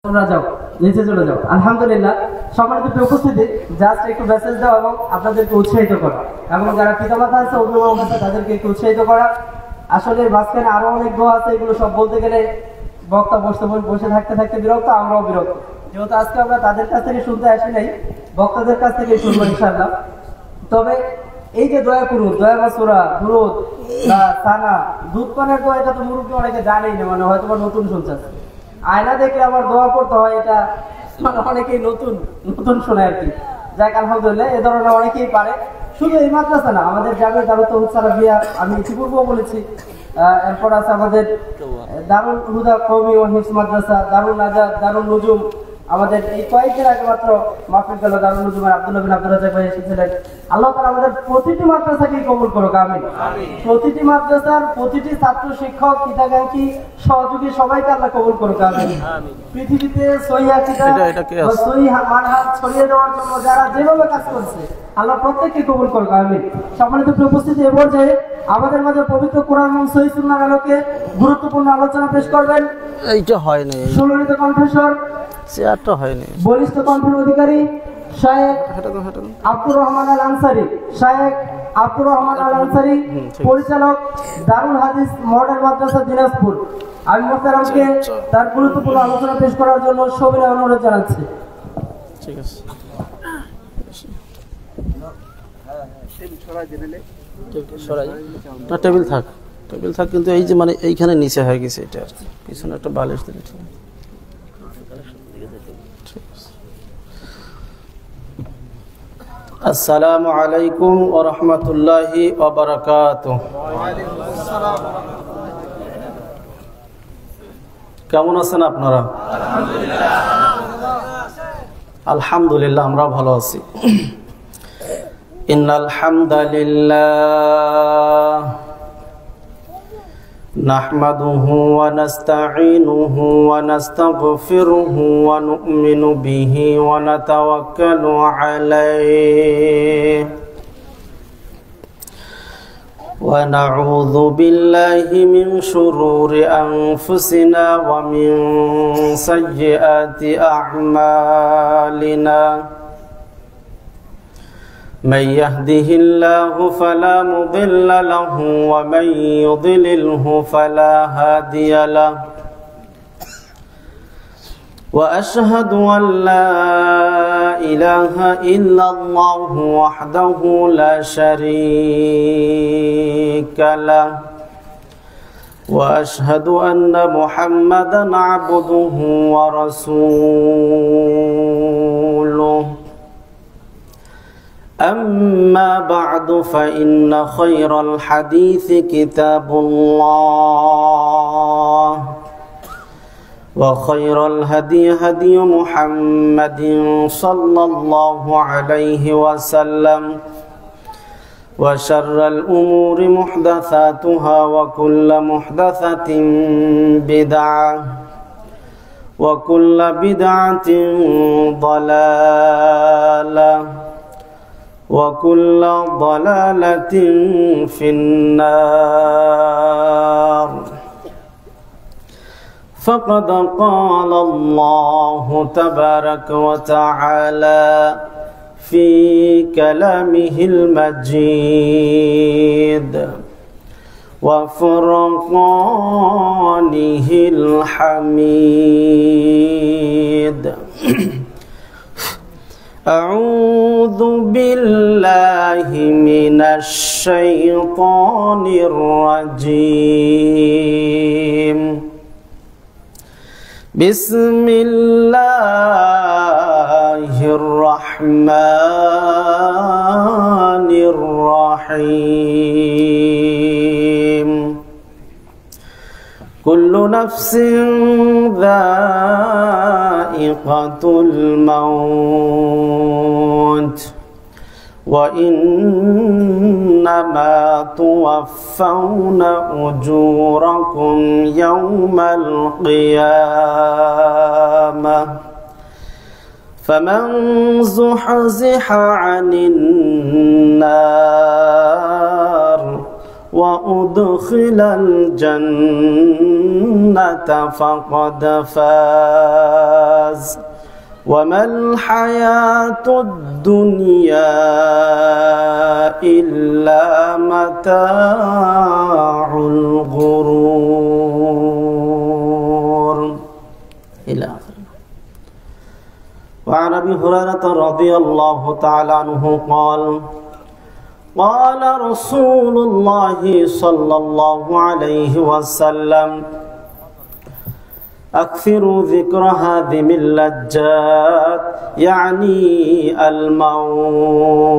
তোমরা যাও, নিচে চলে যাও। আলহামদুলিল্লাহ, সম্মানিত উপস্থিতি, জাস্ট একটু মেসেজ দাও এবং আপনাদেরকে উৎসাহিত করা, এবং যারা পিতামাতা আছে, অভিভাবক আছে, তাদেরকে একটু উৎসাহিত করা। আসলে মাঝখানে আরো অনেক দোয়া আছে, এগুলো সব বলতে গেলে বক্তা বসে থাকতে থাকতে বিরক্ত, আমরাও বিরক্ত। যেহেতু আজকে আমরা তাদের কাছ থেকে শুনতে আসি নাই, বক্তাদের কাছ থেকে শুনবো ইনশাআল্লাহ। তবে এই যে দয়া করুন, দয়া মাসুরা, দুরুদ বা সানা, দুধ পানের দোয়া, এটা তো মুরব্বী অনেকে জানেই না, মানে হয়তো নতুন শুনছে। আয়না দেখলে আমার দোয়া পড়তে হয়, এটা মানে অনেকেই নতুন শোনে আর কি। যাক, আলহামদুলিল্লাহ, এ ধরনের অনেকেই পারে। শুধু এই মাদ্রাসা না, আমাদের জামিয়া দারুত তৌহিদ সালাফিয়া, আমি ইতিপূর্বেও বলেছি। এরপর আছে আমাদের দারুল হুদা কওমি ও হিফজ মাদ্রাসা, দারুল নাজাত, দারুল নুজুম। আমাদের এই কয়েকদিন আগে মাত্র মাহফিল গেল, দারুল নুজুমের আব্দুল্লাহ বিন আব্দুল রাজ্জাক ভাই এসেছিলেন। আল্লাহ তাআলা আমাদের প্রতিটি মাদ্রাসাকেই কবুল করুক, আমিন। প্রতিটি মাদ্রাসার প্রতিটি ছাত্র, শিক্ষক, হিতাকাঙ্ক্ষী, সহযোগী সবাইকে আল্লাহ কবুল করুক, আমিন। পৃথিবীতে সহিহ কিতাব ও সহিহ মানহাজ ছড়িয়ে দেওয়ার জন্য যারা যেভাবে কাজ করছে, আল্লাহ প্রত্যেককে কবুল করুক, আমিন। সম্মানিত উপস্থিতি, এ পর্যায়ে আমাদের মাঝে পবিত্র কোরআন এবং সহিহ সুন্নাহর আলোকে গুরুত্বপূর্ণ আলোচনা পেশ করবেন। এইটা হয় না, সুললিত কণ্ঠস্বর, চেয়ারটা হয়নি, বলিষ্ঠ কণ্ঠের অধিকারী শায়েখ আব্দুর রহমান আল আনসারী, শায়েখ আব্দুর রহমান আল আনসারী, পরিচালক, দারুল হাদিস মডেল মাদ্রাসা, দিনাজপুর। আমি মোহতারামকে তার গুরুত্বপূর্ণ আলোচনা পেশ করার জন্য সবিনয় অনুরোধ জানাচ্ছি। ঠিক আছে, টেবিল থাক, কিন্তু এই যে মানে এইখানে নিচে হয়ে গেছে, এটা আর কি। পিছনে একটা বালিশ দিলে ঠিক আছে। আসসালামু আলাইকুম ওয়া রাহমাতুল্লাহি ওয়া বারাকাতুহু। কেমন আছেন আপনারা? আলহামদুলিল্লাহ, আমরা ভালো আছি। ইন্নাল হামদালিল্লাহ নাহমাদুহু ওয়া নাস্তাঈনুহু ওয়া নাস্তাগফিরুহু ওয়া নু'মিনু বিহি ওয়া নাতাওয়াক্কালু আলাইহি ওয়া নাউযু বিল্লাহি মিন শুরুরি আনফুসিনা ওয়া মিন সাইয়্যাতি আ'মালিনা। من يهده الله فلا مضل له ومن يضلله فلا هادي له وأشهد أن لا إله إلا الله وحده لا شريك له وأشهد أن محمدا عبده ورسوله. أما بعد فإن خير الحديث كتاب الله وخير الهدي هدي محمد صلى الله عليه وسلم وشر الأمور محدثاتها وكل محدثة بدعة وكل بدعة ضلالة وكل ضلالة في النار. فقد قال الله تبارك وتعالى في كلامه المجيد وفرقانه الحميد. أعوذ بالله من الشيطان الرجيم. بسم الله الرحمن الرحيم. كل نفس ذائقة الموت وإنما توفون أجوركم يوم القيامة فمن زحزح عن النار وأدخل الجنة فقد فاز. وما الحياة الدنيا إلا متاع الغرور إلى آخره. وعن أبي هريرة رضي الله تعالى عنه قال قال رسول الله صلى الله عليه وسلم أكثروا ذكر هادم اللذات يعني الموت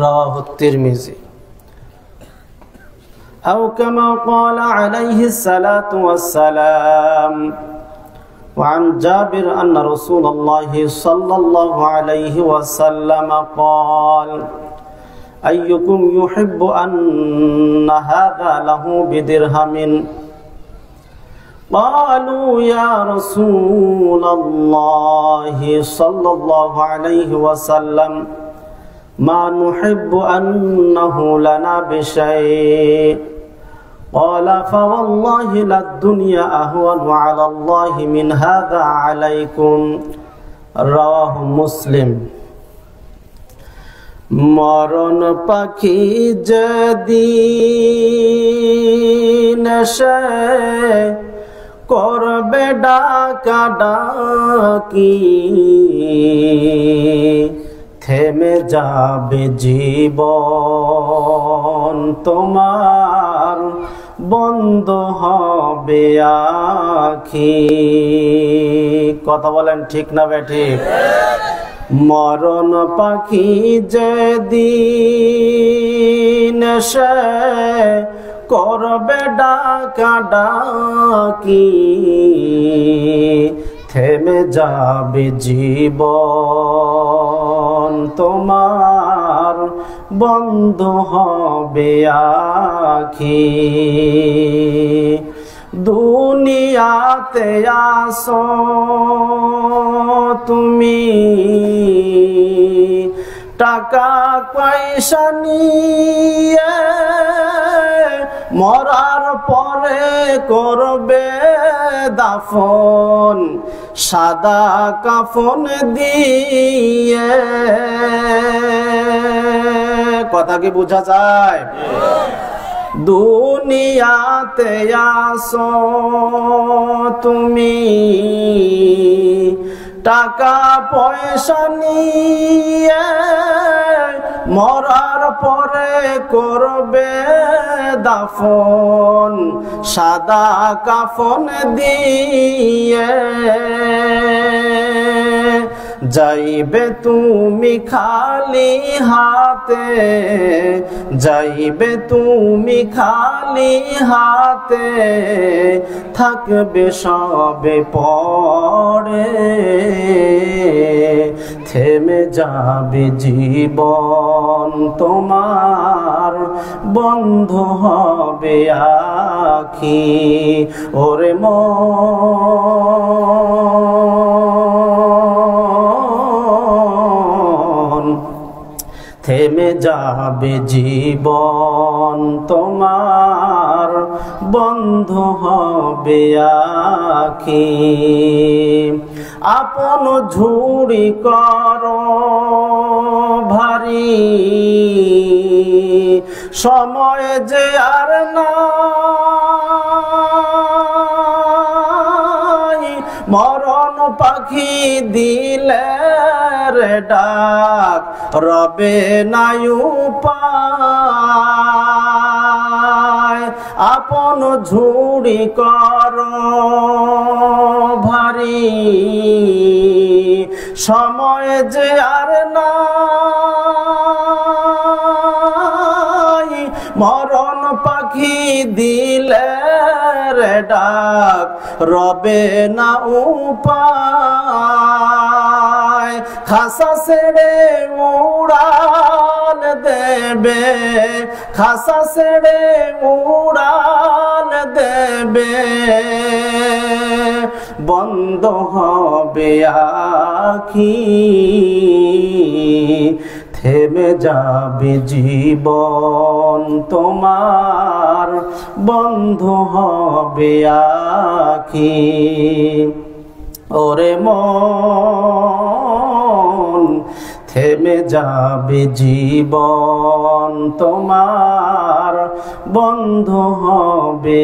رواه الترمذي أو كما قال عليه الصلاة والسلام. وعن جابر أن رسول الله صلى الله عليه وسلم قال أيكم يحب أن هذا له بدرهم قالوا يا رسول الله صلى الله عليه وسلم ما نحب أنه لنا بشيء قال فوالله للدنيا أهون على الله من هذا عليكم رواه مسلم. মরণ পাখি যেদিন এসে করবে ডাকা ডাকি থেমে যাবে জীবন তোমার বন্ধ হবে আখি। কথা বলেন ঠিক না বেঠিক? মরণ পাখি যেদিন এসে করবে ডাকা ডাকি থেমে যাবে জীবন তোমার বন্ধ হবে আখি। দুনিয়াতে আসো তুমি টাকা পয়সা নিয়ে মরার পরে করবে দাফন সাদা কাফন দিয়ে। কথা কি বোঝা যায়? দুনিয়াতে আসো তুমি টাকা পয়সা নিয়ে মরার পরে করবে দাফন সাদা কাফন দিয়ে। যাইবে তুমি খালি হাতে, যাইবে তুমি খালি হাতে, থাকবে সবে পড়ে, থেমে যাবে জীবন তোমার, বন্ধ হবে আখি। ওরে থেমে যাবে জীবন তোমার, বন্ধ হবে আখি। আপন ঝুড়ি করো ভারী, সময় যে আর নাই, মরণ পাখি দিলে রে ডাক, রবে নাই উপায়। আপন ঝুড়ি করো ভারী, সময় যে আর নাই, মরণ পাখি দিলে রে ডাক, রবে না উপায়। খাসা ছেড়ে উড়াল দেবে, খাসা ছেড়ে উড়াল দেবে, বন্ধ হবে আখি। থেমে যাবে জীবন তোমার, বন্ধ হবে আখি। ওরে মন থেমে যাবে জীবন তোমার, বন্ধ হবে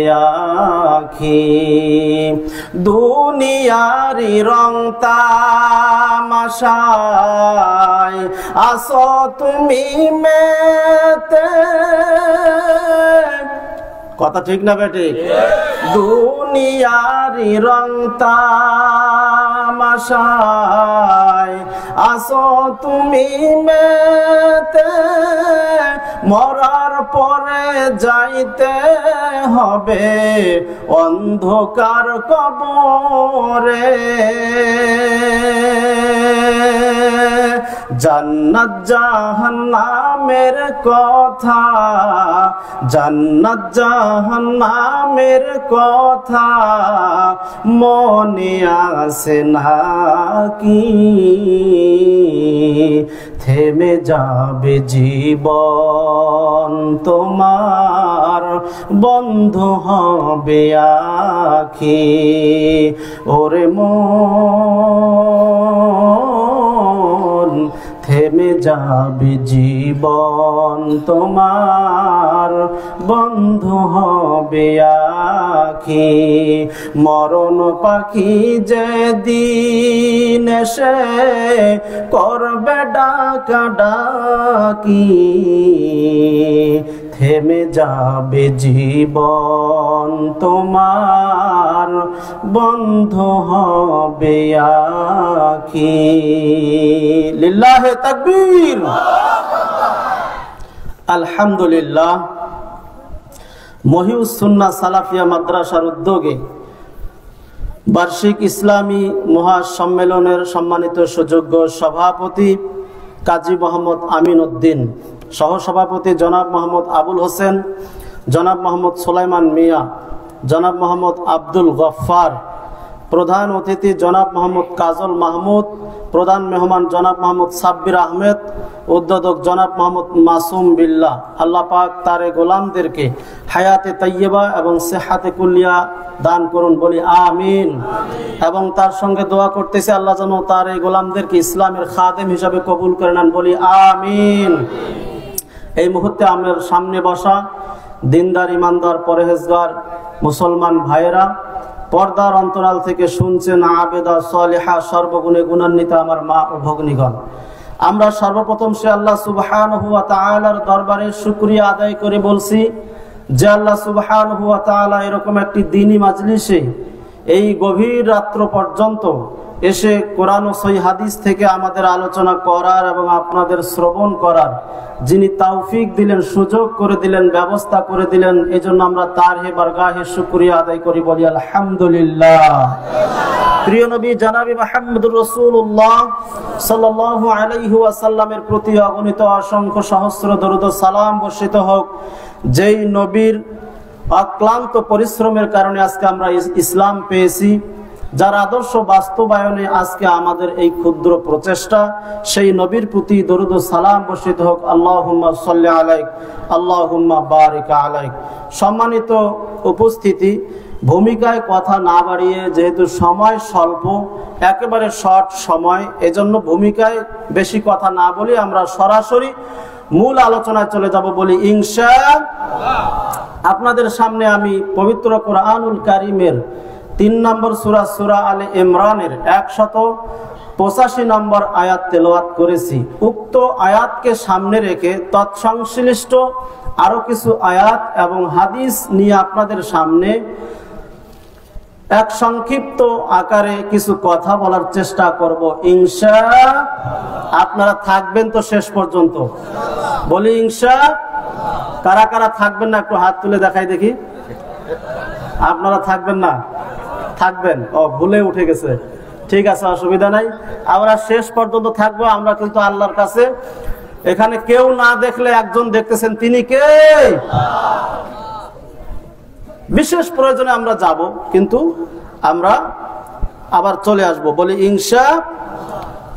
আখি। দুনিয়ারি রং তামাশায় আসো তুমি মেতে, কথা ঠিক না বেটি? দুনিয়ারি রং তামাশায় আসো তুমি মেতে, মরার পরে যাইতে হবে অন্ধকার কবরে। জান্নাত জাহান্নামের কথা, জান্নাত জাহান্নামের কথা মনে আসে নাকি? থেমে যাবে জীবন তোমার, বন্ধ হবে আখি। ওরে মন থেমে যাবে জীবন তোমার, বন্ধ হবে আখি। মরণ পাখি যেদিন এসে করবে ডাকা ডাকি, থেমে যাবে জীবন তোমার, বন্ধ হবে আখি। লিল্লাহে তাকবীর। আলহামদুলিল্লাহ। মহিউস সুন্নাহ সালাফিয়া মাদ্রাসার উদ্যোগে বার্ষিক ইসলামী মহাসম্মেলনের সম্মানিত সুযোগ্য সভাপতি কাজী মোহাম্মদ আমিন উদ্দিন, সহসভাপতি জনাব মোহাম্মদ আবুল হোসেন, জনাব মোহাম্মদ সুলাইমান মিয়া, জনাব মোহাম্মদ আব্দুল গফফার, প্রধান অতিথি জনাব মোহাম্মদ কাজল মাহমুদ, প্রধান মেহমান জনাব মোহাম্মদ সাব্বির আহমেদ, উদ্বোধক জনাব মোহাম্মদ মাসুম বিল্লাহ। আল্লাহ পাক তারে গোলামদেরকে হায়াতে তাইয়্যিবা এবং সেহাতে কুল্লিয়া দান করুন, বলি আমিন। এবং তার সঙ্গে দোয়া করতেছে আল্লাহ যেন তার এই গোলামদেরকে ইসলামের খাদেম হিসাবে কবুল করে নেন, বলি আমিন। এই মুহূর্তে আমার সামনে বসা দিনদার ইমানদার পরহেজগার মুসলমান ভাইয়েরা, পর্দার অন্তরাল থেকে শুনছেন আবেদা সালেহা সর্বগুণে গুণান্বিতা আমার মা ও ভগ্নীগণ, আমরা সর্বপ্রথম সে আল্লাহ সুবহানাহু ওয়া তাআলার দরবারে শুকরিয়া আদায় করে বলছি যে আল্লাহ সুবহানাহু ওয়া তাআলা এরকম একটি দ্বীনি মাজলিসে এই গভীর রাত্র পর্যন্ত এসে কোরআন ও সহিহ হাদিস থেকে আমাদের আলোচনা করার এবং আপনাদের শ্রবণ করার যিনি তৌফিক দিলেন, সুযোগ করে দিলেন, ব্যবস্থা করে দিলেন, এজন্য আমরা তার হে বারগাহে শুকরিয়া আদায় করি, বলি আলহামদুলিল্লাহ। প্রিয় নবী জনাবি মুহাম্মদুর রাসূলুল্লাহ সাল্লাল্লাহু আলাইহি ওয়াসাল্লামের প্রতি অগণিত অসংখ্য সহস্র দরুদ ও সালাম বর্ষিত হোক, যেই নবীর অক্লান্ত পরিশ্রমের কারণে আজকে আমরা ইসলাম পেয়েছি, যার আদর্শ বাস্তবায়নে আজকে আমাদের এই ক্ষুদ্র প্রচেষ্টা, সেই নবীর প্রতি দরুদ ও সালাম বর্ষিত হোক। আল্লাহুম্মা সাল্লি আলাইক, আল্লাহুম্মা বারিক আলাইক। সম্মানিত উপস্থিতি, ভূমিকায় কথা না বাড়িয়ে, যেহেতু সময় স্বল্প, একেবারে শর্ট সময়, এজন্য ভূমিকায় বেশি কথা না বলি আমরা সরাসরি মূল আলোচনায় চলে যাব, বলি ইনশাআল্লাহ। আপনাদের সামনে আমি পবিত্র কোরআনুল কারীমের 3 নম্বর সূরা সূরা আলে ইমরানের 185 নম্বর আয়াত তেলাওয়াত করেছি। উক্ত আয়াতকে সামনে রেখে তৎসংশ্লিষ্ট আরো কিছু আয়াত এবং হাদিস নিয়ে আপনাদের সামনে এক সংক্ষিপ্ত আকারে কিছু কথা বলার চেষ্টা করব ইনশাআল্লাহ। আপনারা থাকবেন তো শেষ পর্যন্ত, বলি ইনশাআল্লাহ। কারা কারা থাকবেন না একটু হাত তুলে দেখাই দেখি। আপনারা থাকবেন না? থাকবেন? ও, ভুলে উঠে গেছে। ঠিক আছে, অসুবিধা নাই, আমরা শেষ পর্যন্ত থাকবো। আমরা কিন্তু আল্লাহর কাছে, এখানে কেউ না দেখলে একজন দেখতেছেন, তিনি কে? বিশেষ প্রয়োজনে আমরা যাব, কিন্তু আমরা আবার চলে আসব, বলি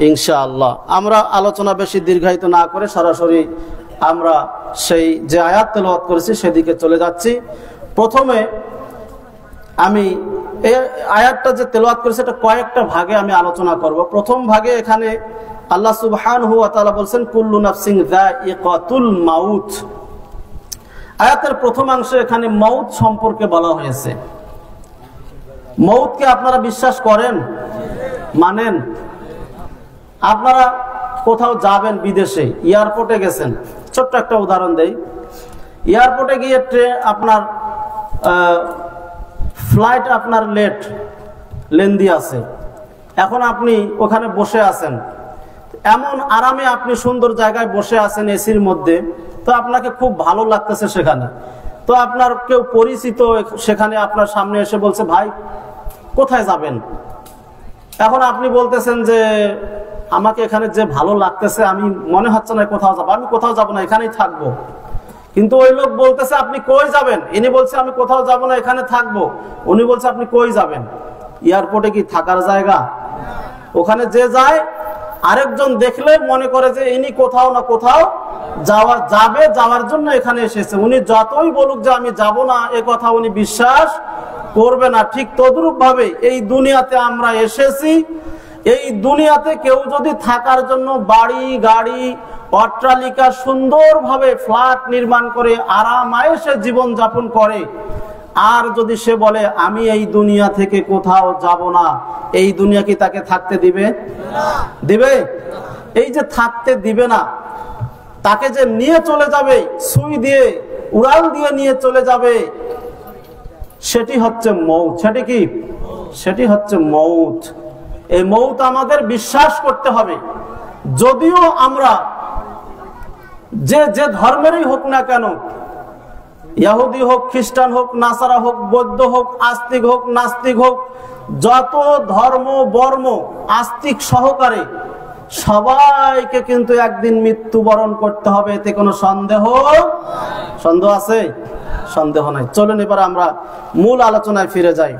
ইনশাআল্লাহ। আমরা আলোচনা বেশি দীর্ঘায়িত না করে সরাসরি আমরা সেই যে আয়াত তেলাওয়াত করেছি সেদিকে চলে যাচ্ছি। প্রথমে আমি এই আয়াতটা যে তেলাওয়াত করেছে এটা কয়েকটা ভাগে আমি আলোচনা করব। প্রথম ভাগে এখানে আল্লাহ সুবহানাহু ওয়া তাআলা বলেন কুল্লু নাফসিন যায়িকাতুল মাউত। আয়াতের প্রথম অংশে এখানে মউত সম্পর্কে বলা হয়েছে। মউতকে আপনারা বিশ্বাস করেন, মানেন? আপনারা কোথাও যাবেন, বিদেশে এয়ারপোর্টে গেছেন, ছোট্ট একটা উদাহরণ দেই। এয়ারপোর্টে গিয়ে আপনার ফ্লাইট আপনার লেন্দি আছে, এখন আপনি ওখানে বসে আছেন, এমন আরামে আপনি সুন্দর জায়গায় বসে আছেন এসির মধ্যে, তো আপনাকে খুব ভালো লাগতেছে সেখানে। তো আপনার কেউ পরিচিত সেখানে আপনার সামনে এসে বলছে, ভাই কোথায় যাবেন? এখন আপনি বলতেছেন যে আমাকে এখানে যে ভালো লাগতেছে, আমি মনে হচ্ছে না কোথাও যাবো, আমি কোথাও যাবো না, এখানেই থাকবো। কিন্তু ওই লোক বলতেছে আপনি কই যাবেন? ইনি বলছে আমি কোথাও যাব না, এখানে থাকবো। উনি বলছে আপনি কই যাবেন? এয়ারপোর্টে কি থাকার জায়গা? ওখানে যে যায় আরেকজন দেখলে মনে করে যে ইনি কোথাও না কোথাও যাওয়ার জন্য এখানে এসেছে। উনি যতই বলুক যে আমি যাব না, এ কথা উনি বিশ্বাস করবে না। ঠিক তদ্রূপ ভাবে এই দুনিয়াতে আমরা এসেছি, এই দুনিয়াতে কেউ যদি থাকার জন্য বাড়ি গাড়ি অট্টালিকা সুন্দরভাবে ফ্ল্যাট নির্মাণ করে আরামায়েশে জীবন যাপন করে, আর যদি সে বলে আমি এই দুনিয়া থেকে কোথাও যাব না, এই দুনিয়া কি তাকে থাকতে দিবে? দিবে? এই যে থাকতে দিবে না, তাকে যে নিয়ে চলে যাবে, সুই দিয়ে উড়াল দিয়ে নিয়ে চলে যাবে, সেটি হচ্ছে মউত। সেটি কি? সেটি হচ্ছে মউত। এই মউত আমাদের বিশ্বাস করতে হবে। যদিও আমরা যে ধর্মেরই হোক না কেন, ইহুদি হোক, খ্রিস্টান হোক, নাসারা হোক, বৌদ্ধ হোক, আস্তিক হোক, নাস্তিক হোক, যত ধর্ম বর্ম আস্তিক সহকারে সবাইকে কিন্তু একদিন মৃত্যুবরণ করতে হবে, এতে কোনো সন্দেহ আছে? সন্দেহ নাই। চলুন এবার আমরা মূল আলোচনায় ফিরে যাই।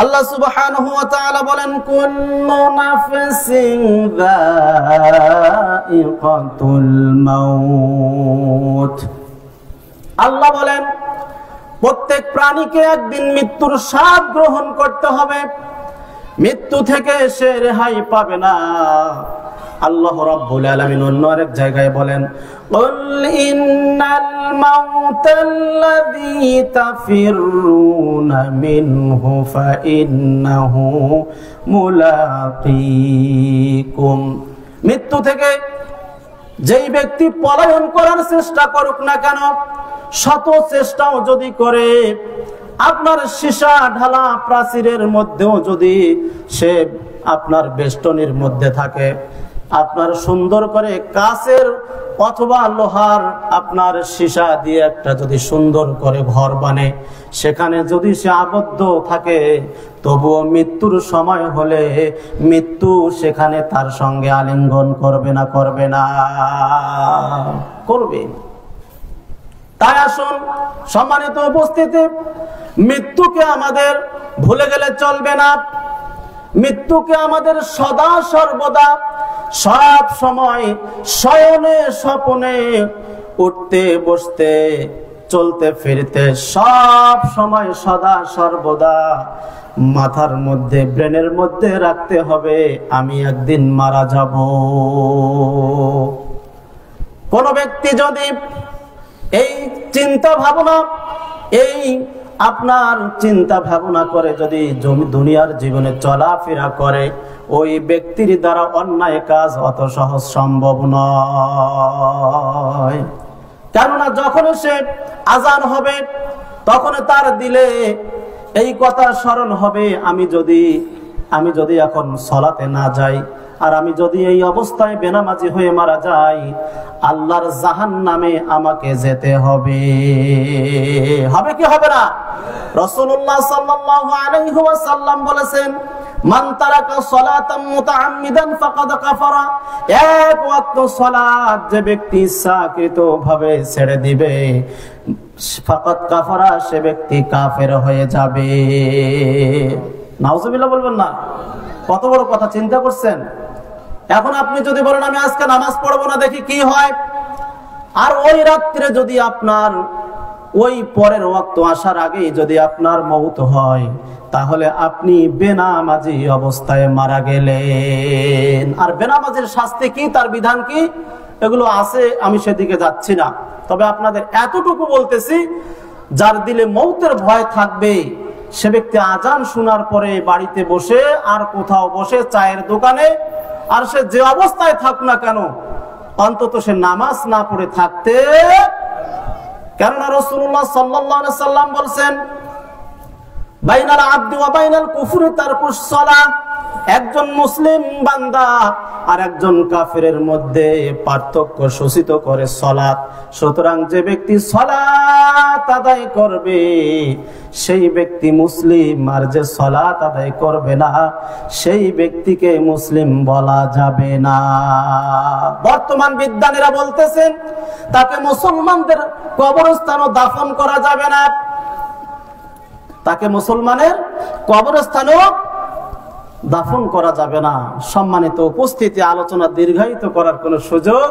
আল্লাহ সুবহানাহু ওয়া তাআলা বলেন কুল্লু নাফসিন যায়িকাতুল মাউত। আল্লাহ বলেন প্রত্যেক প্রাণীকে একদিন মৃত্যুর স্বাদ গ্রহণ করতে হবে, মৃত্যু থেকে সে রেহাই পাবে না। আল্লাহ রাব্বুল আলামিন অন্য আরেক জায়গায় বলেন কুল ইন্নাল মাউতাল্লাযী তাফিরুনা মিনহু ফাইন্নাহু মুলাকীকুম। মৃত্যু থেকে যেই ব্যক্তি পলায়ন করার চেষ্টা করুক না কেন, শত চেষ্টাও যদি করে, আপনার সীসা ঢালা প্রাচীরের মধ্যেও যদি সে আপনার বেষ্টনীর মধ্যে থাকে, আপনার সুন্দর করে কাচের অথবা লোহার আপনার সীসা দিয়ে একটা যদি সুন্দর করে ঘর বানে, সেখানে যদি সে আবদ্ধ থাকে, তবুও মৃত্যুর সময় হলে মৃত্যু সেখানে তার সঙ্গে আলিঙ্গন করবে না? করবে না? করবে। তাই আসুন সম্মানিত উপস্থিতি, মৃত্যুকে আমাদের ভুলে গেলে চলবে না। মৃত্যুকে আমাদের সদা সর্বদা সব সময় শয়নে স্বপনে উঠতে বসতে চলতে ফিরতে সব সময় সদা সর্বদা মাথার মধ্যে ব্রেনের মধ্যে রাখতে হবে আমি একদিন মারা যাব। কোন ব্যক্তি যদি এই চিন্তা ভাবনা এই আপনার চিন্তা ভাবনা করে যদি দুনিয়ার জীবনে চলাফেরা করে, ওই ব্যক্তির দ্বারা অন্যায় কাজ অত সহজ সম্ভব নয়। কেননা যখন সে আজান হবে তখন তার দিলে এই কথা স্মরণ হবে, আমি যদি এখন সলাতে না যাই আর আমি যদি এই অবস্থায় বেনামাজি হয়ে মারা যাই, আল্লাহর জাহান্নামে আমাকে যেতে হবে। হবে কি হবে না? রাসূলুল্লাহ সাল্লাল্লাহু আলাইহি ওয়াসাল্লাম বলেছেন, মান তারাকা সালাতাম মুতাআম্মিদান ফাকাদ কাফারা। এক ওয়াক্ত সালাত যে ব্যক্তি ইচ্ছাকৃতভাবে ছেড়ে দিবে, ফাকাদ কাফারা, সে ব্যক্তি কাফের হয়ে যাবে। নাউজুবিল্লাহ বলবেন না? কত বড় কথা চিন্তা করছেন? এখন আপনি যদি বলেন আমি আজকে নামাজ পড়বো না, দেখি কি হয়, আর ওই রাত্রে যদি আপনার ওই পরের ওয়াক্ত আসার আগেই যদি আপনার মওত হয়, তাহলে আপনি বেনামাজি অবস্থায় মারা গেলেন। আর বেনামাজির শাস্তি কি, তার বিধান কি, এগুলো আছে, আমি সেদিকে যাচ্ছি না। তবে আপনাদের এতটুকু বলতেছি, যার দিলে মওতের ভয় থাকবে সে ব্যক্তি আজান শোনার পরে বাড়িতে বসে আর কোথাও বসে চায়ের দোকানে, আর সে যে অবস্থায় থাক না কেন, অন্তত সে নামাজ না পড়ে থাকতে। কেননা রাসূলুল্লাহ সাল্লাল্লাহু আলাইহি সাল্লাম বলেছেন, বাইনাল আবদি ওয়া বাইনাল কুফরি তারকুস সালাহ, একজন মুসলিম বান্দা আর একজন কাফেরের মধ্যে পার্থক্য সূচিত করে সালাত। সুতরাং যে ব্যক্তি সালাত আদায় করবে সেই ব্যক্তি মুসলিম, আর যে সালাত আদায় করবে না সেই ব্যক্তিকে মুসলিম বলা যাবে না। বর্তমান বিজ্ঞানীরা বলতেছেন তাকে মুসলমানদের কবরস্থানে দাফন করা যাবে না, তাকে মুসলমানের কবরস্থানেও দাফন করা যাবে না। সম্মানিত উপস্থিতি, আলোচনা দীর্ঘায়িত করার কোনো সুযোগ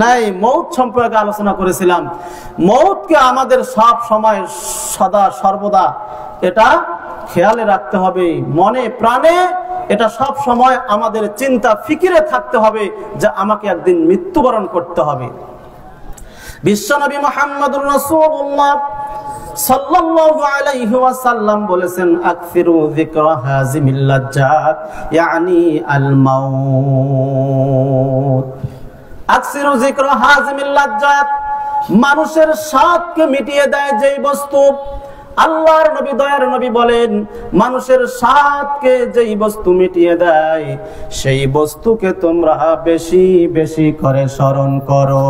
নাই। মওত সম্পর্কে আলোচনা করেছিলাম। মওতকে আমাদের সব সময় সদা সর্বদা এটা খেয়ালে রাখতে হবে, মনে প্রাণে এটা সব সময় আমাদের চিন্তা ফিকিরে থাকতে হবে যে আমাকে একদিন মৃত্যুবরণ করতে হবে। বিশ্বনবী মুহাম্মদুর রাসূলুল্লাহ সাল্লাল্লাহু আলাইহি ওয়াসাল্লাম বলেছেন, আকসিরু যিকরা হাযিমিল লাজ্জাত, ইয়ানি আল মাউত। আকসিরু যিকরা হাযিমিল লাজ্জাত, মানুষের স্বাদকে মিটিয়ে দেয় যেই বস্তু। আল্লাহর নবী, দয়ার নবী বলেন, মানুষের স্বাদকে যেই বস্তু মিটিয়ে দেয় সেই বস্তুকে তোমরা বেশি বেশি করে স্মরণ করো।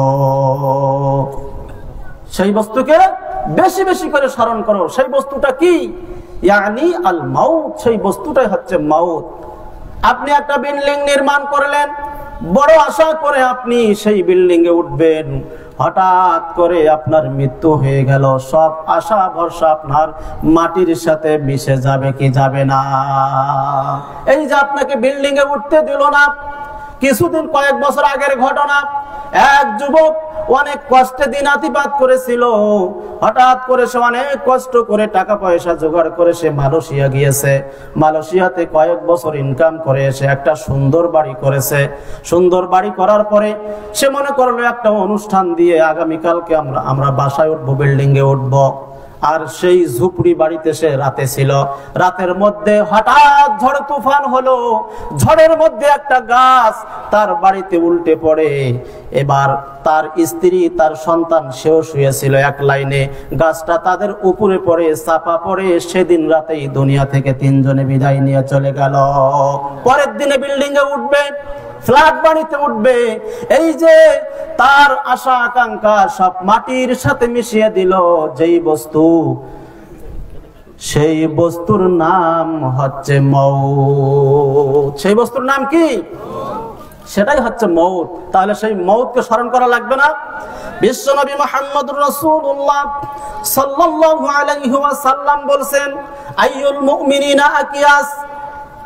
সেই বস্তুকে বেশি বেশি করে স্মরণ করো। সেই বস্তুটা কি? ইয়ানি আল মাউত, সেই বস্তুটাই হচ্ছে মাউত। আপনি একটা বিল্ডিং নির্মাণ করলেন, বড় আশা করে আপনি সেই বিল্ডিং এ উঠবেন, হঠাৎ করে আপনার মৃত্যু হয়ে গেল, সব আশা ভরসা আপনার মাটির সাথে মিশে যাবে কি যাবে না? এই যে আপনাকে বিল্ডিং এ উঠতে দিল না, কিছুদিন কয়েক বছর আগের ঘটনা, এক যুবক অনেক কষ্টে দিনাতিপাত করেছিল, হঠাৎ করে সে অনেক কষ্ট করে টাকা পয়সা জোগাড় করে সে মালয়েশিয়া গিয়েছে। মালয়েশিয়াতে কয়েক বছর ইনকাম করে এসে একটা সুন্দর বাড়ি করেছে। সুন্দর বাড়ি করার পরে সে মনে করলো একটা অনুষ্ঠান দিয়ে আগামীকালকে আমরা বাসায় উঠবো, বিল্ডিং এ উঠবো। আর সেই ঝুপড়ি বাড়িতে সে রাতে ছিল। রাতের মধ্যে হঠাৎ ঝড় তুফান হলো, ঝড়ের মধ্যে একটা গাছ তার বাড়িতে উল্টে পড়ে। এবার তার স্ত্রী, তার সন্তান, সেও শুয়েছিল এক লাইনে। গাছটা তাদের উপরে পড়ে, চাপা পড়ে, সেদিন রাতেই দুনিয়া থেকে তিনজনে বিদায় নিয়ে চলে গেল। পরের দিনে বিল্ডিং এ উঠবে, ফ্ল্যাট বাড়িতে উঠবে, এই যে তার আশা আকাঙ্ক্ষা সব মাটির সাথে মিশিয়ে দিল যেই বস্তু, সেই বস্তুর নাম হচ্ছে মওত। সেই বস্তুর নাম কি? সেটাই হচ্ছে মওত। তাহলে সেই মওতকে স্মরণ করা লাগবে না? বিশ্বনবী মুহাম্মদুর রাসূলুল্লাহ সাল্লাল্লাহু আলাইহি ওয়াসাল্লাম বলেন, আইয়ুল মুমিনিনা আকিয়াস।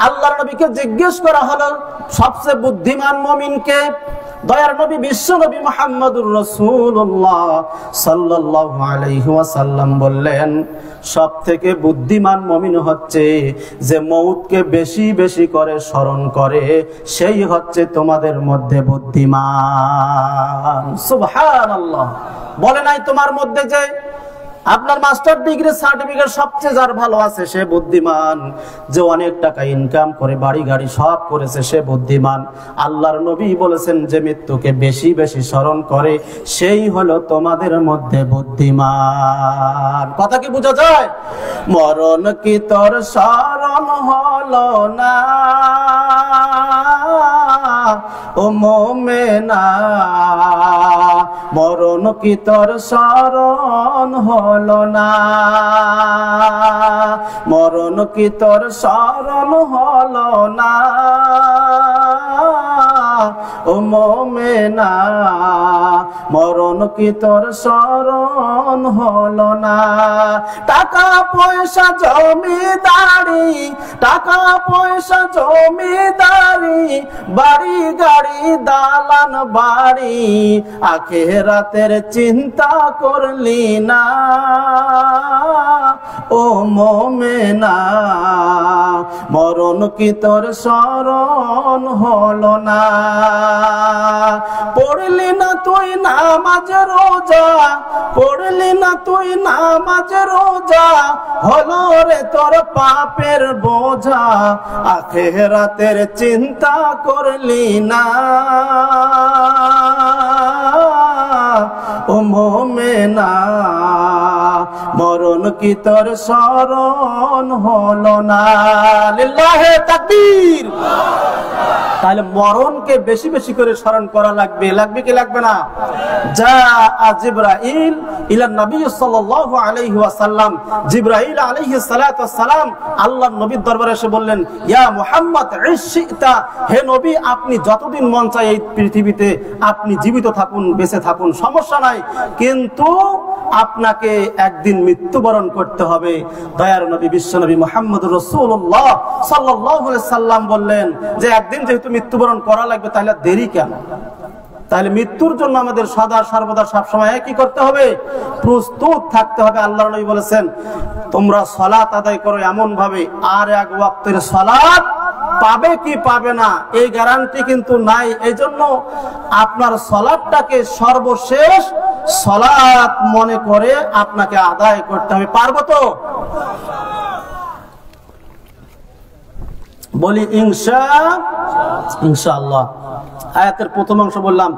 আল্লাহর নবীকে জিজ্ঞেস করা হলো সবচেয়ে বুদ্ধিমান মুমিনকে। দয়ার নবী বিশ্বনবী মুহাম্মদুর রাসূলুল্লাহ সাল্লাল্লাহু আলাইহি ওয়াসাল্লাম বললেন, সবথেকে বুদ্ধিমান মুমিন হচ্ছে যে মওতকে বেশি বেশি করে স্মরণ করে, সেই হচ্ছে তোমাদের মধ্যে বুদ্ধিমান। সুবহানাল্লাহ। বলে নাই তোমার মধ্যে যে আপনার মাস্টার ডিগ্রি সার্টিফিকেট সবচেয়ে যার ভালো আছে সে বুদ্ধিমান, যে অনেক টাকা ইনকাম করে বাড়ি গাড়ি সব করেছে সে বুদ্ধিমান। আল্লাহর নবী বলেছেন যে মৃত্যুকে বেশি বেশি স্মরণ করে সেই হলো তোমাদের মধ্যে বুদ্ধিমান। কথা কি বোঝা যায়? মরণ কি তোর স্মরণ হলো না ও মোমেনা, মরণ কি তোর স্মরণ হলো না, মরণ কি তোর স্মরণ হলো না ও মোমেনা, মরণ কি তোর স্মরণ হলো না। টাকা পয়সা জমিদারি, টাকা পয়সা জমিদারি বাড়ি গাড়ি দালান বাড়ি, আখিরাতের চিন্তা করলি না ও মোমেনা, মরণ কি তোর স্মরণ হলো না? পড়লি না তুই নামাজ রোজা, পড়লি না তুই নামাজ রোজা, হলো রে তোর পাপের বোঝা, আখিরাতের চিন্তা করলি না ও মোমেনা, মরণ কি তোর স্মরণ হলো না? লিল্লাহে তাকবীর। তাহলে মরণকে বেশি বেশি করে স্মরণ করা লাগবে, লাগবে কি লাগবে না? যা জিবরাইল ইলা নবী সাল্লাল্লাহু আলাইহি ওয়াসাল্লাম, জিবরাইল আলাইহিস সালাতু ওয়াস সালাম আল্লাহর নবীর দরবারে এসে বললেন, ইয়া মুহাম্মদ ইশিতা, হে নবী আপনি যতদিন মন চায় এই পৃথিবীতে আপনি জীবিত থাকুন, বেঁচে থাকুন, সমস্যা নাই, কিন্তু আপনাকে একদিন মৃত্যুবরণ করতে হবে। দয়ার নবী বিশ্বনবী মুহাম্মদুর রাসূলুল্লাহ সাল্লাল্লাহু আলাইহি সাল্লাম বললেন যে একদিন যেহেতু মৃত্যুবরণ করা লাগবে তাহলে দেরি কেন? তাহলে মৃত্যুর জন্য আমাদের সদা সর্বদা সবসময় কি করতে হবে? প্রস্তুত থাকতে হবে। আল্লাহর নবী বলেছেন তোমরা সালাত আদায় করো এমন ভাবে, আর এক ওয়াক্তের সালাত পাবে কি পাবে না এই গ্যারান্টি কিন্তু নাই। এই জন্য আপনার সালাতটাকে সর্বশেষ সালাত মনে করে আপনাকে আদায় করতে হবে। পারবো তো? বলি ইনশাআল্লাহ। আয়াতের প্রথম অংশ বললাম,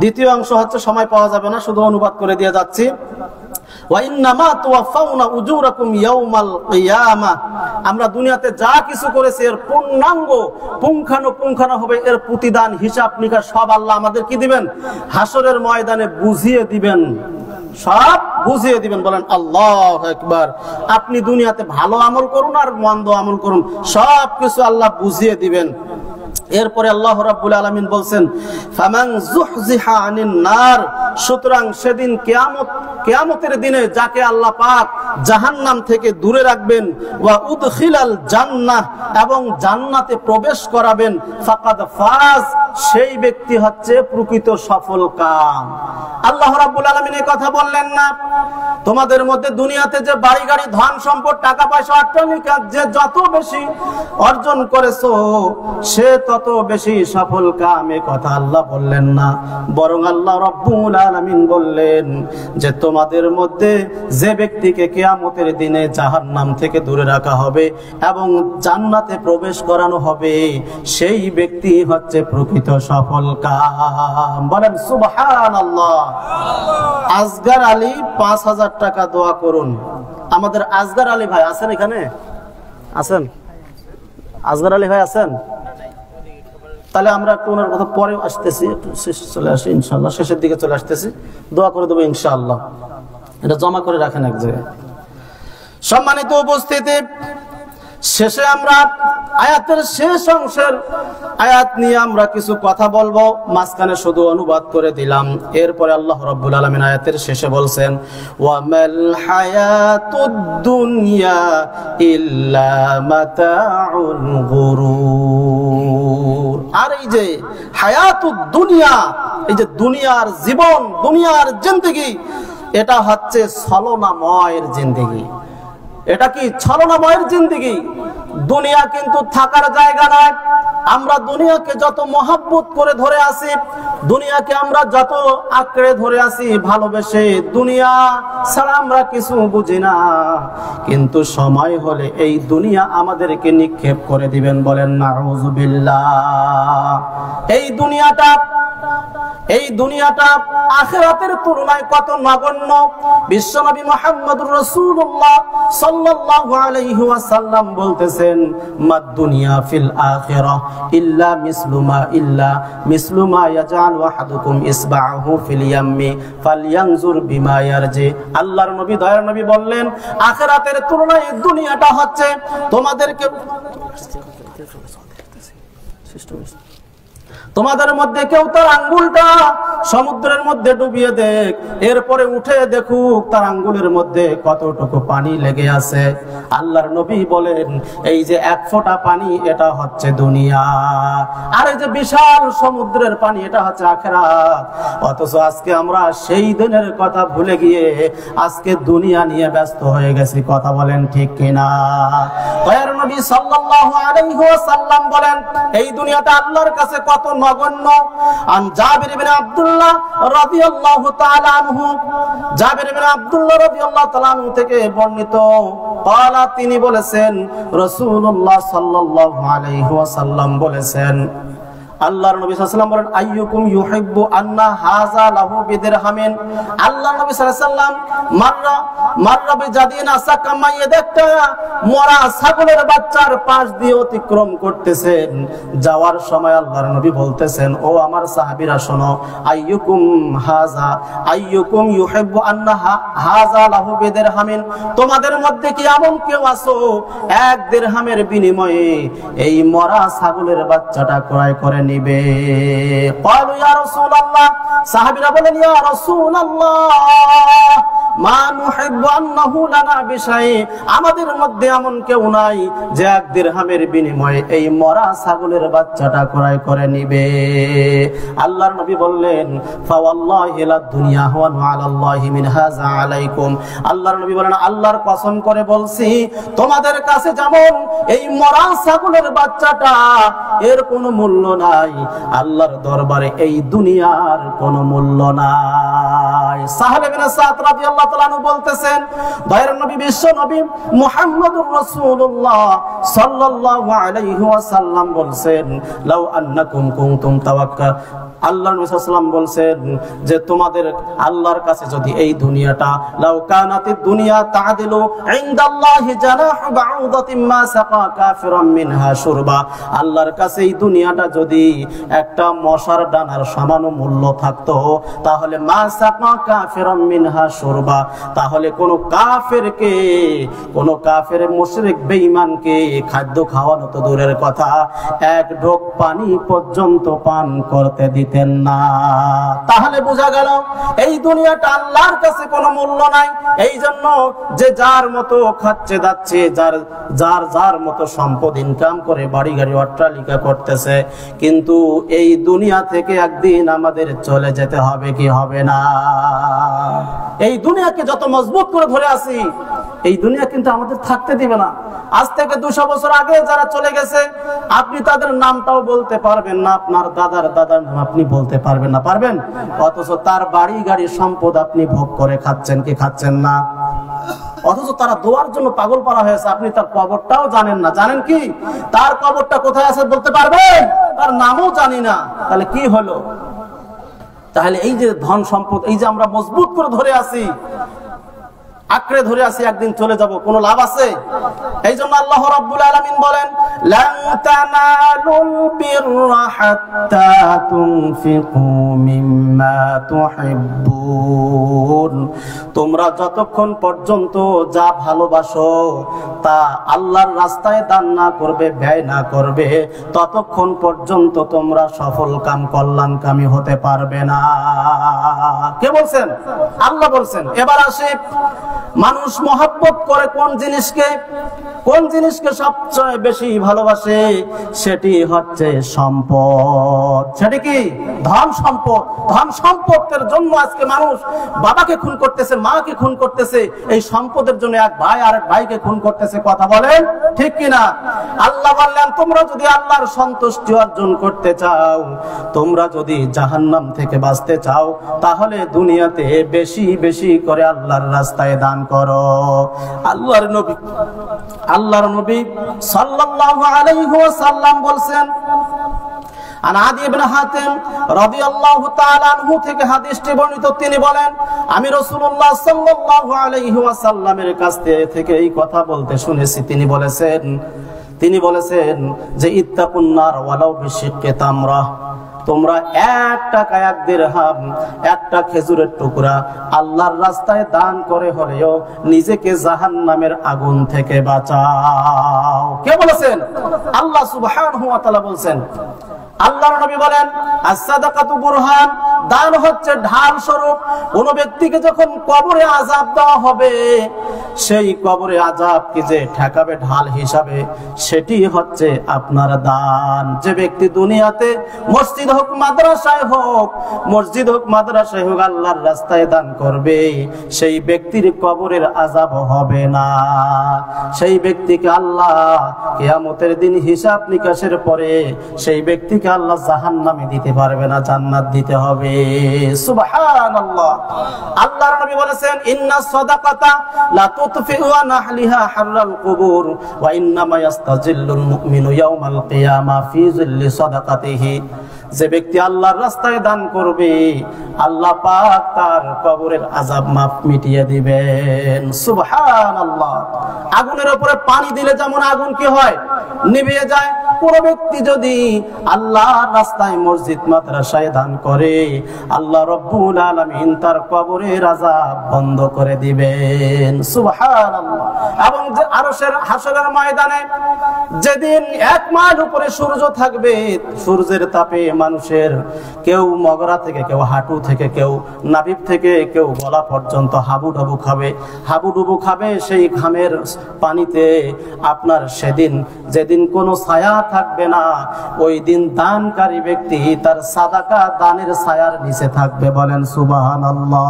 দ্বিতীয় অংশ হচ্ছে সময় পাওয়া যাবে না, শুধু অনুবাদ করে দিয়ে যাচ্ছি। আমরা দুনিয়াতে যা কিছু করেছি এর পূর্ণাঙ্গ পুঙ্খানুপুঙ্খানু হবে এর প্রতিদান হিসাব নিকাশ সব আল্লাহ আমাদের কি দিবেন? হাসরের ময়দানে বুঝিয়ে দিবেন, সব বুঝিয়ে দিবেন। বলেন আল্লাহু আকবার। আপনি দুনিয়াতে ভালো আমল করুন আর মন্দ আমল করুন, সব কিছু আল্লাহ বুঝিয়ে দিবেন। এরপরে আল্লাহ রাব্বুল আলামিন বলছেন ফামান যুহজিহা আনিন নার, সুতরাং সেদিন কিয়ামতের দিনে যাকে আল্লাহ পাক জাহান্নাম থেকে দূরে রাখবেন, ওয়া উদখিলাল জান্নাহ, এবং জান্নাতে প্রবেশ করাবেন, ফাকাদ ফাজ, সেই ব্যক্তি হচ্ছে প্রকৃত সফল কাম। আল্লাহ রাব্বুল আলামিন এই কথা বললেন না তোমাদের মধ্যে দুনিয়াতে যে বাড়ি গাড়ি ধন সম্পদ টাকা পয়সা অট্টালিকা যে যত বেশি অর্জন করেছো সে তত বেশি সফল কাম, এ কথা আল্লাহ বললেন না। বরং আল্লাহ রাব্বুল আলামিন বললেন যে তোমাদের মধ্যে যে ব্যক্তিকে কিয়ামতের দিনে জাহান্নাম থেকে দূরে রাখা হবে এবং জান্নাতে প্রবেশ করানো হবে সেই ব্যক্তি হচ্ছে প্রকৃত সফল কাম। বলেন সুবহানাল্লাহ। আসগার আলী ৫,০০০ টাকা দোয়া করুন। আমাদের আসগার আলী ভাই আছেন? এখানে আছেন? আসগার আলী ভাই আছেন? তাহলে আমরা একটু ওনার কথা পরে আসতেছি, একটু শেষে চলে আসি ইনশাআল্লাহ, শেষের দিকে চলে আসতেছি, দোয়া করে দেবো ইনশাআল্লাহ। এটা জমা করে রাখেন এক জায়গায়। সম্মানিত উপস্থিতি, শেষে আমরা আয়াতের শেষ অংশের আয়াত নিয়ে আমরা কিছু কথা বলবো, মাঝখানে শুধু অনুবাদ করে দিলাম। এরপরে আল্লাহ রাব্বুল আলামিন আয়াতের শেষে বলছেন ওয়ামাল হায়াতুদ দুনিয়া ইল্লা মাতাউল গুরুর। আর এই যে হায়াতুদ দুনিয়া, এই যে দুনিয়ার জীবন, দুনিয়ার জিন্দেগি, এটা হচ্ছে ছলনাময়ের জিন্দেগি। এটা কি ছলনাময়ের জিন্দেগি? দুনিয়া কিন্তু থাকার জায়গা নয়। আমরা দুনিয়াকে যত মহব্বত করে ধরে আছি, দুনিয়াকে আমরা যত আঁকড়ে ধরে আছি ভালোবেসে, দুনিয়া ছাড়া আমরা কিছু বুঝি না, কিন্তু সময় হলে এই দুনিয়া আমাদেরকে নিক্ষেপ করে দিবেন। বলেন নাউযুবিল্লাহ। এই দুনিয়াটা আখিরাতের তুলনায় কত নগণ্য। বিশ্বনবী মুহাম্মদুর রাসূলুল্লাহ সাল্লাল্লাহু আলাইহি ওয়াসাল্লাম বলতেছেন মাদ দুনিয়া ফিল আখিরাহ ইল্লা মিসলু মা ইয়াজআলু আহাদুকুম ইসবাহু ফিল ইয়াম্মি ফালয়ানজুর বিমা ইয়ারজি। আল্লাহর নবী, দয়ার নবী বললেন আখিরাতের তুলনায় দুনিয়াটা হচ্ছে তোমাদের মধ্যে কেউ তার আঙ্গুলটা সমুদ্রের মধ্যে ডুবিয়ে দেখ, এরপরে উঠে দেখুক তার আঙ্গুলের মধ্যে কতটুকু পানি লেগে আছে। আল্লাহর নবী বলেন এই যে এক ফোঁটা পানি এটা হচ্ছে দুনিয়া, আর এই যে বিশাল সমুদ্রের পানি এটা হচ্ছে আখিরাত। অথচ আজকে আমরা সেই দিনের কথা ভুলে গিয়ে আজকে দুনিয়া নিয়ে ব্যস্ত হয়ে গেছি। কথা বলেন ঠিক কিনা? দয়ার নবী সাল্লাল্লাহু আলাইহি ওয়াসাল্লাম বলেন এই দুনিয়াটা আল্লাহর কাছে কত নগণ্য। আন জাবির ইবনে আব্দুল্লাহ রাদিয়াল্লাহু তাআলা আনহু, জাবির ইবনে আব্দুল্লাহ রাদিয়াল্লাহু তাআলা আনহু থেকে বর্ণিত, ক্বালা তিনি বলেছেন রাসূলুল্লাহ সাল্লাল্লাহু আলাইহি ওয়াসাল্লাম বলেছেন, আল্লাহর নবী সাল্লাল্লাহু আলাইহি ওয়াসাল্লাম বলেন আইয়ুকুম ইউহিব্বু আন্না হাযা লাহু বিদিরহামিন। আল্লাহর নবী সাল্লাল্লাহু আলাইহি ওয়াসাল্লাম মাররা বিজাদিন আসাকামাইয়ে একটা মরা ছাগলের বাচ্চার পাশ দিয়ে অতিক্রম করতেছেন। যাওয়ার সময় আল্লাহর নবী বলতেছেন ও আমার সাহাবীরা শোনো, আইয়ুকুম ইউহিব্বু আন্না হাযা লাহু বিদিরহামিন, তোমাদের মধ্যে কি এমন কেউ আছো এক দিরহামের বিনিময়ে এই মরা ছাগলের বাচ্চাটা ক্রয় করে নিবে? ক্বালু ইয়া রাসূলুল্লাহ, সাহাবীরা বলেন ইয়া রাসূলুল্লাহ মা নুহিব্বু আন্নাহু লানা বিশাই, আমাদের মধ্যে এমন কেউ নাই যে এক দিরহামের বিনিময়ে এই মরা ছাগলের বাচ্চাটা ক্রয় করে নিবে। আল্লাহর নবী বললেন ফাওয়াল্লাহি লা দুনিয়া ওয়া আলাল্লাহি মিন হাযা আলাইকুম, আল্লাহর নবী বলেন আল্লাহর কসম করে বলছি তোমাদের কাছে যেমন এই মরা ছাগলের বাচ্চাটা এর কোনো মূল্য নাই, আল্লাহর দরবারে এই দুনিয়ার কোনো মূল্য নাই। সাহেব ইবনে সাদ রাদিয়াল্লাহু তাআলা আনহু বলতেছেন দয়ার নবী বিশ্ব নবী মুহাম্মদুর রাসূলুল্লাহ সাল্লাল্লাহু আলাইহি ওয়াসাল্লাম বলছেন লাউ আন্নাকুম কুনতুম তাওয়াক্কাল, আল্লাহর নবী সাল্লাল্লাহু আলাইহি ওয়াসাল্লাম বলছেন যে তোমাদের আল্লাহর কাছে যদি এই দুনিয়াটা লাউ কানাতিদ দুনিয়া তা'দিলু ইনদাল্লাহি জানাহু বাউদাতিন মা সাকা কাফিরাম মিনহা শুরবা, আল্লাহর কাছে এই দুনিয়াটা যদি একটা মশার ডানার সমান মূল্য থাকতো তাহলে মা সাকা কাফিরাম মিনহা শুরবা, তাহলে কোন কাফের মুশরিক বেঈমানকে খাদ্য খাওয়ানো তো দূরের কথা, এক ঢোক পানি পর্যন্ত পান করতে দিতেন না। তাহলে বোঝা গেল এই দুনিয়াটা আল্লাহর কাছে কোনো মূল্য নাই। এই জন্য যে যার মতো খাচ্ছে যাচ্ছে, যার মতো সম্পদ ইনকাম করে বাড়ি গাড়ি অট্টালিকা করতেছে, কিন্তু এই দুনিয়া থেকে একদিন আমাদের চলে যেতে হবে কি হবে না? এই দুনিয়াকে যত মজবুত করে ধরে আছি এই দুনিয়া কিন্তু আমাদের থাকতে দিবে না। আজ থেকে 200 বছর আগে যারা চলে গেছে আপনি তাদের নামটাও বলতে পারবেন না, আপনার দাদার নাম আপনি বলতে পারবেন না, পারবেন? অথচ তার বাড়ি গাড়ি সম্পদ আপনি ভোগ করে খাচ্ছেন কি খাচ্ছেন না? অথচ তারা দোয়ার জন্য পাগল পারা হয়েছে, আপনি তার কবরটাও জানেন না। জানেন কি তার কবরটা কোথায় আছে বলতে পারবেন? তার নামও জানি না। তাহলে কি হলো? তাহলে এই যে ধন সম্পদ এই যে আমরা মজবুত করে ধরে আছি, আঁকড়ে ধরে আছি, একদিন চলে যাব, কোনো লাভ আছে? এই জন্য আল্লাহ রাব্বুল আলামিন বলেন লান তানালুল বিররা হাত্তা তুনফিকু মিম্মা তুহিব্বুন, তোমরা যতক্ষণ পর্যন্ত যা ভালোবাসো তা আল্লাহর রাস্তায় দান না করবে, ব্যয় না করবে, ততক্ষণ পর্যন্ত তোমরা সফল কাম কল্যাণকামী হতে পারবে না। কে বলছেন? আল্লাহ বলছেন। এবার আসে মানুষ মহব্বত করে কোন জিনিসকে সবচেয়ে বেশি ভালোবাসে? সেটি হচ্ছে সম্পদ। সেটি কি? ধন সম্পদ। ধন সম্পদের জন্য আজকে মানুষ বাবাকে খুন করতেছে, মাকে খুন করতেছে, এই সম্পদের জন্য এক ভাই আরেক ভাইকে খুন করতেছে। কথা বলেন ঠিক কিনা? আল্লাহ বললেন তোমরা যদি আল্লাহর সন্তুষ্টি অর্জন করতে চাও, তোমরা যদি জাহান্নাম থেকে বাঁচতে চাও, তাহলে দুনিয়াতে বেশি বেশি করে আল্লাহর রাস্তায় দান করো। আল্লাহর নবী সাল্লাল্লাহু আলাইহি ওয়াসাল্লাম বলেন, আন আদি ইবনে হাতিম রাদিয়াল্লাহু তাআলা আনহু থেকে হাদিসটি বর্ণিত, তিনি বলেন আমি রাসূলুল্লাহ সাল্লাল্লাহু আলাইহি ওয়াসাল্লামের কাছ থেকে এই কথা বলতে শুনেছি। তিনি বলেছেন যে ইত্তাকুন নার ওয়ালাউ বিশিক্কি তামরা, তোমরা 1 টাকা 1 দিরহাম একটা খেজুরের টুকরা আল্লাহর রাস্তায় দান করে হলেও নিজেকে জাহান্নামের আগুন থেকে বাঁচাও। কে বলেছেন? আল্লাহ সুবহানাহু ওয়া তাআলা বলেন। আল্লাহর নবী বলেন, আস-সাদাকাতু বুরহান দান হচ্ছে ঢাল স্বরূপ। কোন ব্যক্তিকে যখন কবরে আযাব দেওয়া হবে, সেই কবরে আযাবকে যে ঠেকাবে ঢাল হিসাবে, সেটি হচ্ছে আপনার দান। যে ব্যক্তি দুনিয়াতে মসজিদ হোক মাদ্রাসায় হোক, মসজিদ হোক মাদ্রাসায় হোক, আল্লাহর রাস্তায় দান করবে, সেই ব্যক্তির কবরের আযাব হবে না। সেই ব্যক্তিকে আল্লাহ কিয়ামতের দিন হিসাব নিকাশের পরে সেই ব্যক্তিকে আল্লাহ জাহান্নামে দিতে পারবে না, জান্নাত দিতে হবে। সুবহানাল্লাহ। আল্লাহর নবী বলেছেন, ইন্নাস সাদাকাতা লা তুতফিউ আন আহলিহা হাররাল কুবুর ওয়া ইন্নামা ইয়াস্তাজিল্লুল মুমিনু ইয়াওমাল কিয়ামা ফি জিল্লি সাদাকাতিহি। যে ব্যক্তি আল্লাহর রাস্তায় দান করবে, আল্লাহ পাক তার কবরের আযাব মাফ মিটিয়ে দিবেন। সুবহানাল্লাহ। আগুনের উপরে পানি দিলে যেমন আগুন কি হয়, নিভিয়ে যায়, কোন ব্যক্তি যদি আল্লাহর রাস্তায় মসজিদ মাদ্রাসায় দান করে, আল্লাহ রাব্বুল আলামিন তার কবরের আযাব বন্ধ করে দিবেন। সুবহানাল্লাহ। এবং যে আরশের হাসরের ময়দানে যেদিন 1 মাইল উপরে সূর্য থাকবে, সূর্যের তাপে মানুষের কেউ মগরা থেকে, কেউ হাঁটু থেকে, কেউ নাভির থেকে, কেউ গলা পর্যন্ত হাবুডুবু খাবে সেই ঘামের পানিতে। আপনার সেদিন যেদিন কোনো ছায়া থাকবে না, ওই দিন দানকারী ব্যক্তি তার সাদাকা দানের ছায়ার নিচে থাকবে। বলেন সুবহানাল্লাহ।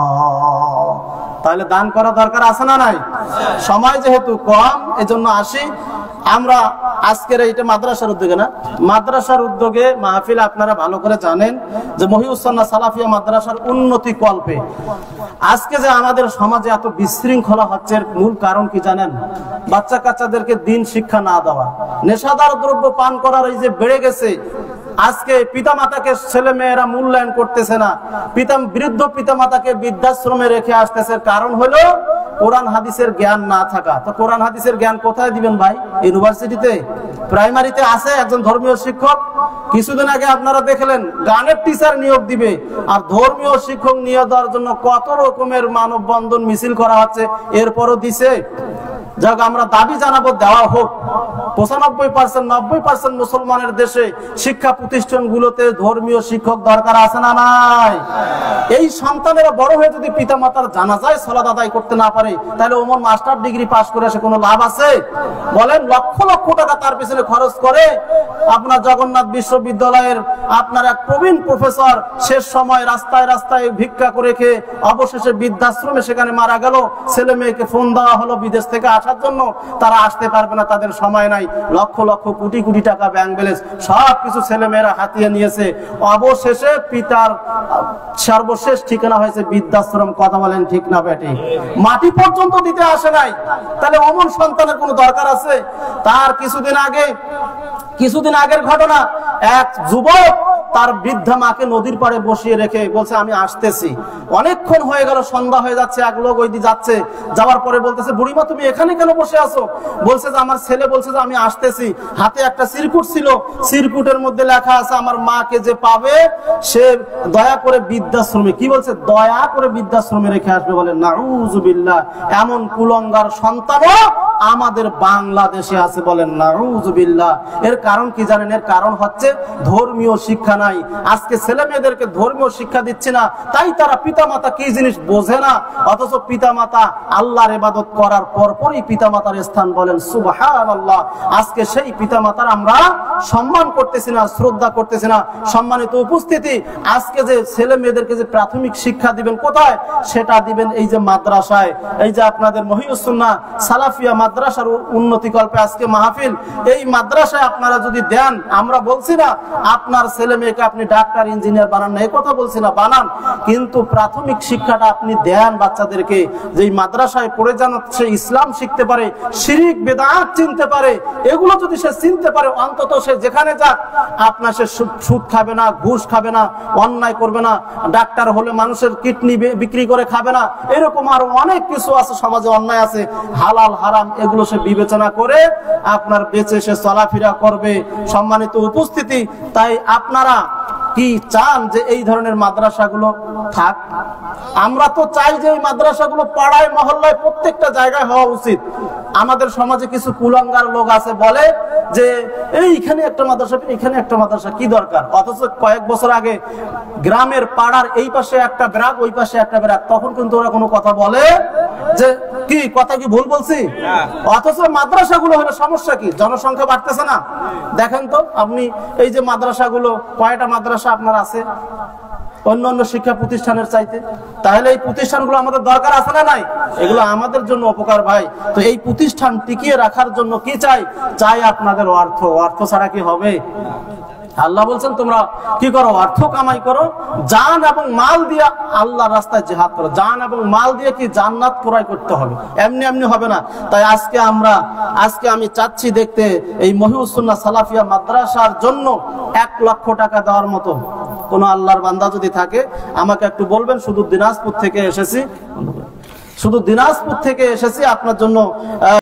তাহলে দান করা দরকার আছে না নাই? সময় যেহেতু কম, এজন্য আসি আমরা আজকের এইটা মাদ্রাসার উদ্যোগে না, মাদ্রাসার উদ্যোগে মাহফিল। আপনারা ভালো করে জানেন যে মহিউস সুন্নাহ সালাফিয়া মাদ্রাসার উন্নতি কল্পে আজকে যে আমাদের সমাজে এত বিশৃঙ্খলা হচ্ছে, এর মূল কারণ কি জানেন? বাচ্চা কাচ্চাদেরকে দিন শিক্ষা না দেওয়া, নেশাদার দ্রব্য পান করার এই যে বেড়ে গেছে। আজকে পিতামাতাকে ছেলে মেয়েরা মূল্যায়ন করতেছে না, বৃদ্ধ পিতামাতাকে বৃদ্ধাশ্রমে রেখে আসতেছে। কারণ হলো কোরআন হাদিসের জ্ঞান না থাকা। তো কোরআন হাদিসের জ্ঞান কোথায় দিবেন ভাই? ইউনিভার্সিটিতে, প্রাইমারিতে আছে একজন ধর্মীয় শিক্ষক। কিছুদিন আগে আপনারা দেখলেন গানের টিচার নিয়োগ দিবে, আর ধর্মীয় শিক্ষক নিয়োগ দেওয়ার জন্য কত রকমের মানববন্ধন মিছিল করা হচ্ছে, এরপরও দিছে। যাক, আমরা দাবি জানাবো দেওয়া হোক। 95% 90% মুসলমানের দেশে শিক্ষা প্রতিষ্ঠানগুলোতে ধর্মীয় শিক্ষক দরকার আছে না নাই? এই সন্তানেরা বড় হয়ে যদি পিতামাতার জানাজায় সালাত আদায় করতে না পারে, তাহলে ওমন মাস্টার ডিগ্রি পাস করে আসে কোনো লাভ আছে? বলেন, লক্ষ লক্ষ টাকা তার পিছনে খরচ করে আপনার জগন্নাথ বিশ্ববিদ্যালয়ের আপনার এক প্রবীণ প্রফেসর শেষ সময় রাস্তায় রাস্তায় ভিক্ষা করে খেয়ে অবশেষে বৃদ্ধাশ্রমে সেখানে মারা গেল। ছেলে মেয়েকে ফোন দেওয়া হলো বিদেশ থেকে আসার জন্য, তারা আসতে পারবে না, তাদের সময় নাই। লক্ষ লক্ষ কোটি কোটি টাকা ব্যাংক ব্যালেন্স সবকিছু ছেলে মেয়েরা হাতিয়ে নিয়েছে। অবশেষে পিতার সর্বশেষ ঠিকানা হয়েছে বৃদ্ধাশ্রম। কথা বলেন ঠিক না বেটি? মাটি পর্যন্ত দিতে আসে নাই। তাহলে অমন সন্তানের কোনো দরকার আছে? তার কিছুদিন আগের ঘটনা, এক যুবক তার বৃদ্ধা মাকে নদীর পাড়ে বসিয়ে রেখে বলছে আমি আসতেছি। অনেকক্ষণ হয়ে গেল, সন্ধ্যা হয়ে যাচ্ছে, এক লোক ওই দিকে যাচ্ছে, যাওয়ার পরে বলতেছে বুড়িমা তুমি এখানে কেন বসে আছো? বলছে যে আমার ছেলে বলছে যে আমি আসতেছি। হাতে একটা চিরকুট ছিল, চিরকুটের মধ্যে লেখা আছে আমার মাকে যে পাবে সে দয়া করে বৃদ্ধাশ্রমে, কি বলছে, দয়া করে বৃদ্ধাশ্রমে রেখে আসবে। বলে নাউযুবিল্লাহ, এমন কুলঙ্গার সন্তানও আমাদের বাংলাদেশে আছে। বলেন নাউযুবিল্লাহ। এর কারণ কি জানেন? এর কারণ হচ্ছে ধর্মীয় শিক্ষা নাই। আজকে ছেলে মেয়েদেরকে ধর্মীয় শিক্ষা দিচ্ছে না, তাই তারা পিতামাতা কি জিনিস বোঝে না। অথচ পিতামাতা আল্লাহর ইবাদত করার পরপরই পিতামাতার স্থান। বলেন সুবহানাল্লাহ। আজকে সেই পিতামাতার আমরা সম্মান করতেছি না, শ্রদ্ধা করতেছি না। সম্মানিত উপস্থিতি, আজকে যে ছেলে মেয়েদেরকে যে প্রাথমিক শিক্ষা দিবেন কোথায়? সেটা দিবেন এই যে মাদ্রাসায়। এই যে আপনাদের মহিউস সুন্নাহ সালাফিয়া মাদ্রাসার উন্নতি কল্পে আজকে মাহফিল, এই মাদ্রাসায় আপনারা যদি দেন, আমরা বলছি না আপনার ছেলে মেয়েকে আপনি ডাক্তার ইঞ্জিনিয়ার বানান না, এই কথা বলছি না, বানান, কিন্তু প্রাথমিক শিক্ষাটা আপনি দেন বাচ্চাদেরকে। যে মাদ্রাসায় পড়ে যেন সে ইসলাম শিখতে পারে, শিরিক বেদাত চিনতে পারে। এগুলো যদি সে চিনতে পারে, অন্তত সে যেখানে যাক আপনার সে সুদ খাবে না, ঘুষ খাবে না, অন্যায় করবে না, ডাক্তার হলে মানুষের কিডনি বিক্রি করে খাবে না। এরকম আরো অনেক কিছু আছে সমাজে, অন্যায় আছে, হালাল হারাম এগুলো সে বিবেচনা করে আপনার বেঁচে সে চলাফেরা করবে। সম্মানিত উপস্থিতি, তাই আপনারা কি চান যে এই ধরনের মাদ্রাসাগুলো থাক? আমরা তো চাই যে এই মাদ্রাসাগুলো পাড়ায় মহল্লায় প্রত্যেকটা জায়গায় হওয়া উচিত। আমাদের সমাজে কিছু কুলাঙ্গার লোক আছে, বলে যে এইখানে একটা মাদ্রাসা, এখানে একটা মাদ্রাসা, কি দরকার? অথচ কয়েক বছর আগে গ্রামের পাড়ার এই পাশে একটা ব্রাক, ওই পাশে একটা ব্রাক, তখন কিন্তু ওরা কোনো কথা বলে যে কি কথা কি ভুল বলছি? অথচ মাদ্রাসাগুলো হলে সমস্যা কি? জনসংখ্যা বাড়তেছে না? দেখেন তো আপনি এই যে মাদ্রাসাগুলো, কয়টা মাদ্রাসা আপনার আছে অন্য অন্য শিক্ষা প্রতিষ্ঠানের চাইতে? তাহলে এই প্রতিষ্ঠানগুলো আমাদের দরকার আছে না নাই? এগুলো আমাদের জন্য উপকার ভাই। তো এই প্রতিষ্ঠান টিকিয়ে রাখার জন্য কি চাই? চাই আপনাদের অর্থ। অর্থ ছাড়া কি হবে? আল্লাহ বলছেন তোমরা কি করো? অর্থ কামাই করো, জান এবং মাল দিয়ে আল্লাহর রাস্তায় জিহাদ করো। জান এবং মাল দিয়ে কি জান্নাত ক্রয় করতে হবে, এমনি এমনি হবে না। তাই আজকে আমি চাচ্ছি দেখতে এই মহিউস সুন্নাহ সালাফিয়া মাদ্রাসার জন্য 1 লক্ষ টাকা দেওয়ার মতো কোন আল্লাহর বান্দা যদি থাকে আমাকে একটু বলবেন। শুধু দিনাজপুর থেকে এসেছি আপনার জন্য